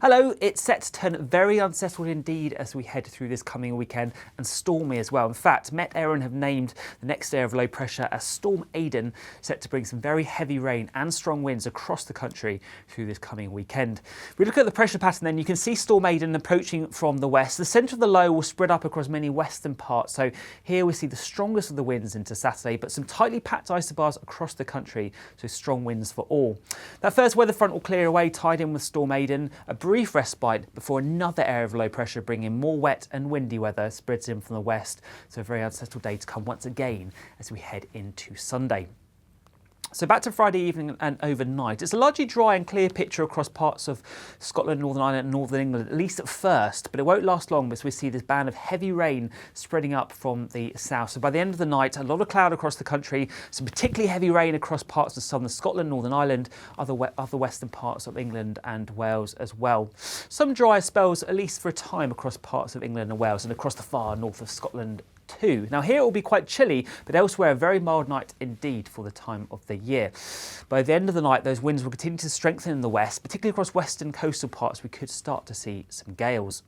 Hello, it's set to turn very unsettled indeed as we head through this coming weekend, and stormy as well. In fact, Met Éireann have named the next area of low pressure as Storm Aidan, set to bring some very heavy rain and strong winds across the country through this coming weekend. If we look at the pressure pattern then, you can see Storm Aidan approaching from the west. The centre of the low will spread up across many western parts, so here we see the strongest of the winds into Saturday, but some tightly packed isobars across the country, so strong winds for all. That first weather front will clear away, tied in with Storm Aidan. A brief respite before another area of low pressure bringing more wet and windy weather spreads in from the west. So a very unsettled day to come once again as we head into Sunday. So back to Friday evening and overnight. It's a largely dry and clear picture across parts of Scotland, Northern Ireland and Northern England, at least at first, but it won't last long because we see this band of heavy rain spreading up from the south. So by the end of the night, a lot of cloud across the country, some particularly heavy rain across parts of southern Scotland, Northern Ireland, other western parts of England and Wales as well. Some dry spells, at least for a time, across parts of England and Wales and across the far north of Scotland too. Now here it will be quite chilly, but elsewhere a very mild night indeed for the time of the year. By the end of the night, those winds will continue to strengthen in the west, particularly across western coastal parts. We could start to see some gales.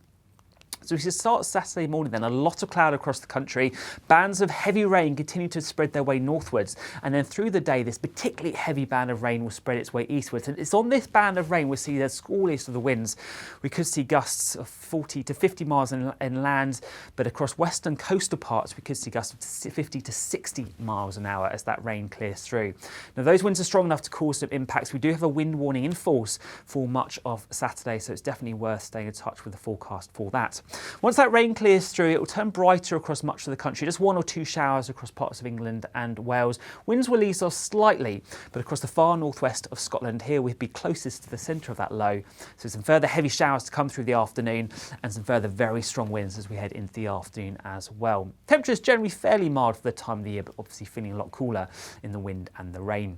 So we should start Saturday morning then, a lot of cloud across the country. Bands of heavy rain continue to spread their way northwards, and then through the day this particularly heavy band of rain will spread its way eastwards, and it's on this band of rain we'll see the squalliest of the winds. We could see gusts of 40 to 50 miles inland, but across western coastal parts we could see gusts of 50 to 60 miles an hour as that rain clears through. Now those winds are strong enough to cause some impacts. We do have a wind warning in force for much of Saturday, so it's definitely worth staying in touch with the forecast for that. Once that rain clears through, it will turn brighter across much of the country. Just one or two showers across parts of England and Wales. Winds will ease off slightly, but across the far northwest of Scotland, here we'd be closest to the centre of that low. So some further heavy showers to come through the afternoon and some further very strong winds as we head into the afternoon as well. Temperatures generally fairly mild for the time of the year, but obviously feeling a lot cooler in the wind and the rain.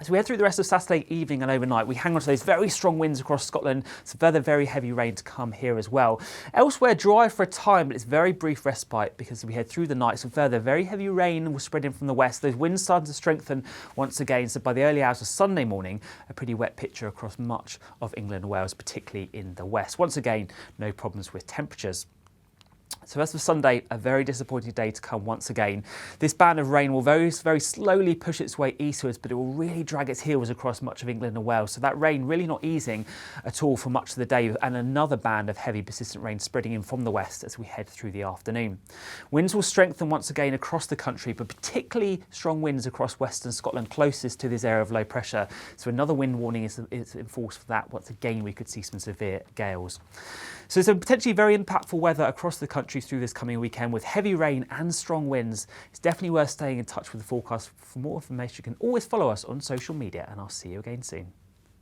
As we head through the rest of Saturday evening and overnight, we hang on to those very strong winds across Scotland, some further very heavy rain to come here as well. Elsewhere, dry for a time, but it's very brief respite because as we head through the night, some further very heavy rain will spread in from the west. Those winds starting to strengthen once again, so by the early hours of Sunday morning, a pretty wet picture across much of England and Wales, particularly in the west. Once again, no problems with temperatures. So as for Sunday, a very disappointing day to come once again. This band of rain will very slowly push its way eastwards, but it will really drag its heels across much of England and Wales. So that rain really not easing at all for much of the day, and another band of heavy persistent rain spreading in from the west as we head through the afternoon. Winds will strengthen once again across the country, but particularly strong winds across western Scotland closest to this area of low pressure. So another wind warning is in force for that. Once again, we could see some severe gales. So some potentially very impactful weather across the country through this coming weekend with heavy rain and strong winds. It's definitely worth staying in touch with the forecast. For more information, you can always follow us on social media, and I'll see you again soon.